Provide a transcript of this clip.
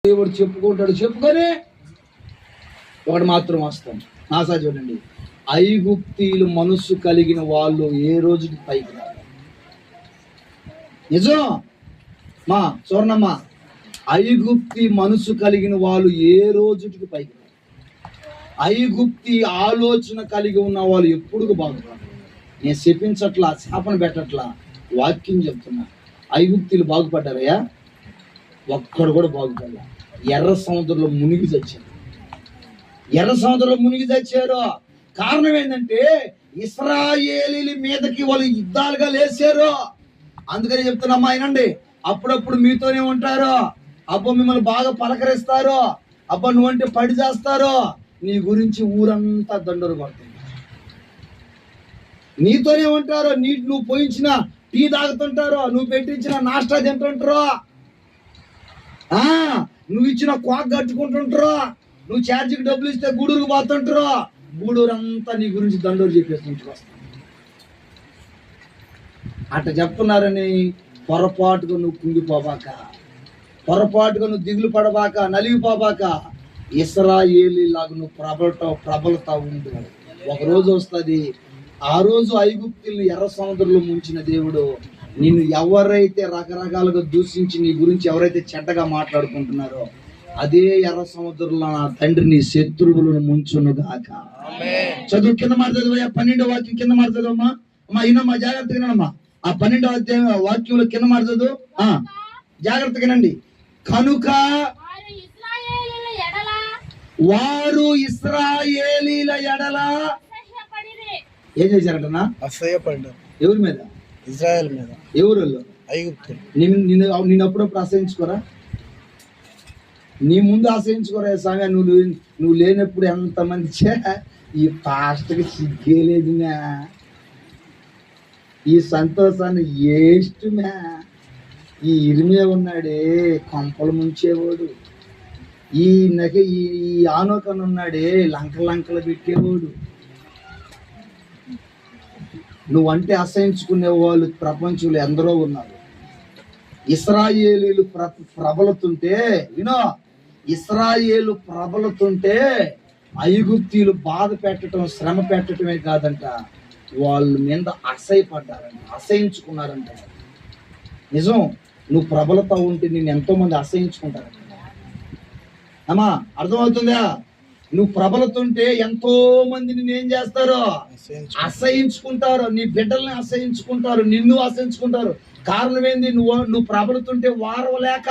దేవుడు చెప్పుకుంటాడు, చెప్పుకొని ఒకటి మాత్రం వస్తాం. నాసా చూడండి, ఐగుప్తీయులు మనస్సు కలిగిన వాళ్ళు ఏ రోజుకి పైకి రాదు. నిజం మా చూర్ణమ్మ, ఐగుప్తి మనసు కలిగిన వాళ్ళు ఏ రోజుకి పైకి రాదు. ఐగుప్తి ఆలోచన కలిగి ఉన్న వాళ్ళు ఎప్పుడు బాగుపడరు. నేను చెప్పించట్లా, శాపన పెట్టట్లా, వాక్యం చెప్తున్నా. ఐగుప్తీలు బాగుపడ్డారయ్యా? ఒక్కడు కూడా బాగుపడలే. ఎర్ర సముద్రంలో మునిగి చచ్చారు. ఎర్ర సముద్రంలో మునిగి చచ్చారు. కారణం ఏంటంటే ఇశ్రాయేలీల మీదకి వాళ్ళు యుద్ధాలుగా లేచారు. అందుకని చెప్తున్నా ఆయనండి, అప్పుడప్పుడు మీతోనే ఉంటారు. అబ్బా మిమ్మల్ని బాగా పలకరిస్తారు. అబ్బా నువ్వంటే పడి చేస్తారు. నీ గురించి ఊరంతా దండలు పడుతుంది. నీతోనే ఉంటారు. నువ్వు పోయించిన టీ తాగుతుంటారు, నువ్వు పెట్టించిన నాష్టా తింటుంటారు, నువ్వు ఇచ్చిన క్వాక్ కట్టుకుంటుంటారు, నువ్వు ఛార్జీకి డబ్బులు ఇస్తే గూడూరుకు పోతుంటారు. గూడూరంతా నీ గురించి దండోరు చెప్పేసి వస్తాను. అట్ట చెప్తున్నారని పొరపాటుగా నువ్వు కుంగిపోబాక, పొరపాటుగా నువ్వు దిగులు పడబాక, నలిగిపోబాక. ఇశ్రాయేలీలాగా నువ్వు ప్రబలతా ఉండు. ఒకరోజు వస్తుంది. ఆ రోజు ఐగుప్తుల్ని ఎర్ర సముద్రంలో ముంచిన దేవుడు నిన్ను ఎవరైతే రకరకాలుగా దూషించి నీ గురించి ఎవరైతే చెడ్డగా మాట్లాడుకుంటున్నారో అదే ఎర్ర సముద్రంలో నా తండ్రి నీ శత్రువులను ముంచును గాక. చదువు కింద మాట చదువయ్యా, 12వ వాక్యం కింద మాట చదువమ్మా. అమ్మా ఈయనమ్మా, జాగ్రత్తగా వినమ్మా. ఆ 12వ వాక్యంలో కింద మాట చదువు, జాగ్రత్తగా వినండి. కనుక వారు ఇశ్రాయేలీల ఎడల ఏం చేశారంటనా? అసహ్యపడ్డారు. ఎవరి మీద? ఇజ్రాయెల్ మీద. ఎవరు? ఐగుప్తు. నేను అప్పుడప్పుడు ఆశ్రయించుకోరా? నీ ముందు ఆశ్రయించుకోరా స్వామి. నువ్వు లేనప్పుడు ఎంతమంది ఈ పాస్టర్కి సిగ్గేలేదు మ్యా, ఈ సంతోషాన్ని ఏస్ట్ మ్యా. ఈ ఇరిమే ఉన్నాడే కొంపలు ముంచేవాడు, ఈ ఆనోకన్ ఉన్నాడే లంకలు పెట్టేవాడు. నువ్వంటే అసహించుకునే వాళ్ళు ప్రపంచంలో ఎందరో ఉన్నారు. ఇశ్రాయేలీలు ప్రబలుతుంటే ఇశ్రాయేలు ప్రబలుతుంటే ఐగుప్తీయులు బాధ పెట్టడం, శ్రమ పెట్టడమే కాదంట, వాళ్ళ మీద అసహ్యపడ్డారంట, అసహించుకున్నారంట. నిజం, నువ్వు ప్రబలత ఉంటే నేను ఎంతో మంది అసహించుకుంటారంట. అమ్మా అర్థమవుతుందా? నువ్వు ప్రబలుతుంటే ఎంతో మంది నిన్ను ఏం చేస్తారు? అసహించుకుంటారు. నీ బిడ్డల్ని అసహించుకుంటారు, నిన్ను అసహించుకుంటారు. కారణం ఏంది? నువ్వు ప్రబలుతుంటే వారవలేక